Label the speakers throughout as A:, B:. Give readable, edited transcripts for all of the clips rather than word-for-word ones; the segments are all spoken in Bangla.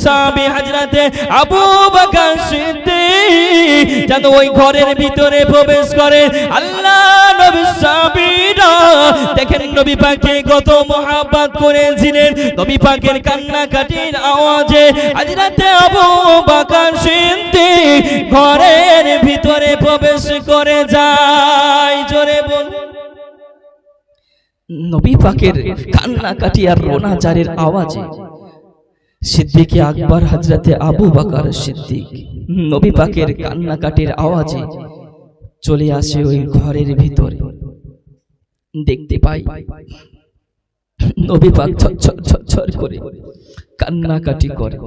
A: সাহাবী হযরতে আবু বকর সিদ্দিক যেন ওই ঘরের ভিতরে প্রবেশ করে। আল্লাহ নবীর সাহাবীরা দেখেন নবী পাককে কত মহব্বত করেছিলেন। নবী পাকের কান্নাকাটির আওয়াজে হযরতে আবু বকর সিদ্দিক ঘরের ভিতরে প্রবেশ করে যায়। জোরে বল। নবী পাকের কান্নাকাটি আর রোনাজারির আওয়াজে সিদ্দিক আকবর হযরতে আবু বকর সিদ্দিক নবী পাকের কান্নাকাটির আওয়াজে চলে আসে ওই ঘরের ভিতরে। দেখতে পাই নবী পাক ছটছট করে কান্নাকাটি করে,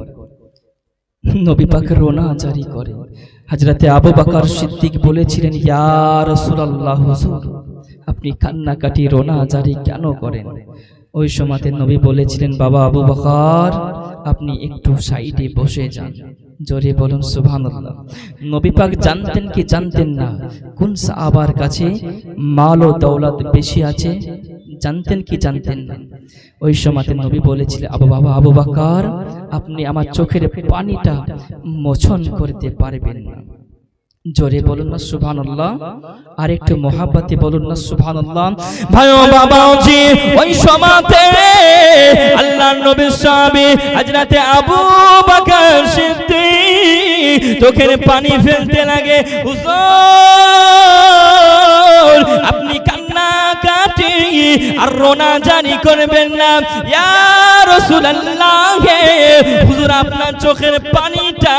A: নবী পাক রোনাজারি করে। হযরতে আবু বকর সিদ্দিক বলেছিলেন, ইয়া রাসূলুল্লাহ হুজুর, আপনি কান্নাকাটি রোনাজারি কেন করেন? ওই সময়তে নবী বলেছিলেন, বাবা আবু বকর, আপনি একটু সাইডে বসে যান। জোরে বলুন সুবহানাল্লাহ। নবী পাক জানতেন কি জানতেন না কোন সাহাবার কাছে মাল ও দৌলত বেশি আছে? জানতেন কি জানতেন না? ওই সময়তে নবী বলেছিলেন, বাবা আবু বকর, আপনি আমার চোখের পানিটা মোচন করতে পারবেন না। জোরে বলুন না সুবহানাল্লাহ। আর একটু মহাব্বতে বলুন না সুবহানাল্লাহ। ভাইও বাবাজি, ওই সময়তে আল্লাহর নবীর সাহাবী হযরতে আবু বকর সিদ্দিক চোখের পানি ফেলতে লাগে। হুজুর, আপনি কান্নাকাটি আর রোনাজারি করবেন না। ইয়া রাসূলুল্লাহ, হুজুর আপনার চোখের পানিটা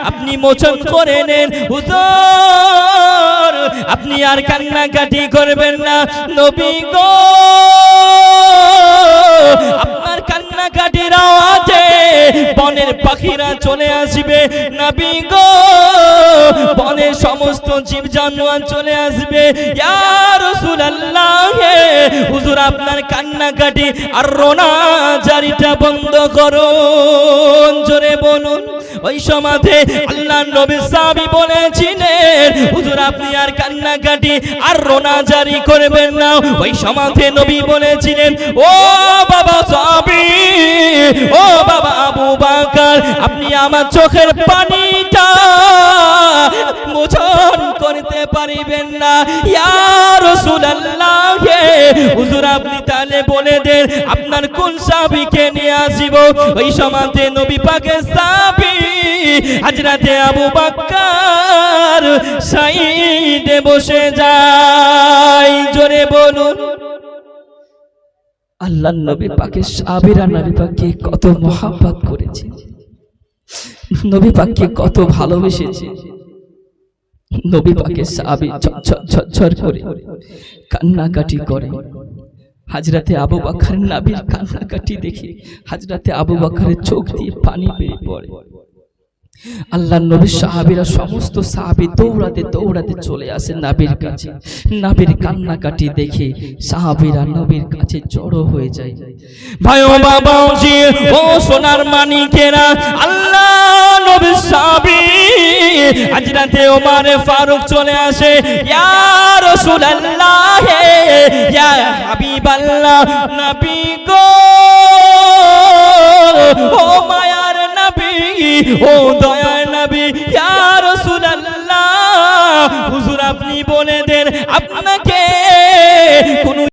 A: আপনি মোচন করে নেন। হুজুর, আপনি আর কান্নাকাটি করবেন না। নবী গো, আপনার কান্নাকাটির আওয়াজে বনের পাখিরা চলে আসবে। নবী গো, বনের সমস্ত জীব জানোয়ার চলে আসবে। ইয়া রাসূলুল্লাহ, হুজুর আপনার কান্নাকাটি আর রোনাজারিটা বন্ধ করুন। জোরে বলুন। ওই সময়তে আল্লাহর নবী সাহাবী বলেছিলেন, হুজুর আপনি আর কান্নাকাটি আর রোনাজারি করবেন না। ওই সময়তে নবী বলেছিলেন, ও বাবা সাহাবী, ও বাবা আবু বকর, আপনি আমার চোখের পানিটা মোচন করতে পারবেন না। ইয়া রাসূলুল্লাহ, হুজুর আপনি তাহলে বলে দেন আপনার কোন সাহাবীকে নিয়ে আসিব। ওই সময়তে নবী পাকের সাহাবী হযরতে আবু বকর সাইডে বসে যায়। জোরে বলুন। আল্লাহর নবী পাকের সাহাবীরা নবী পাককে কত মহব্বত করেছে, নবী পাককে কত ভালোবেসেছে। নবী পাকের সাহাবী ঝরঝর করে কান্নাকাটি করে। হযরতে আবু বকর নবীর কান্নাকাটি দেখে হযরতে আবু বকরের চোখ দিয়ে পানি বেরিয়ে পড়ে। আল্লাহর নবীর সাহাবীরা সমস্ত সাহাবী দৌড়াতে দৌড়াতে চলে আসে নবীর কাছে। নবীর কান্নাকাটি দেখে সাহাবীরা নবীর কাছে জড়ো হয়ে যায়। ভাইও বাবাজি, ও সোনার মানিকেরা, আল্লাহ নবীর সাহাবী হযরতে ওমর ফারুক চলে আসে। ইয়া রাসূলুল্লাহ, ইয়া হাবিবাল্লাহ, নবী গো, ও মায়ার নবী, ও দয়ার নবী, ইয়া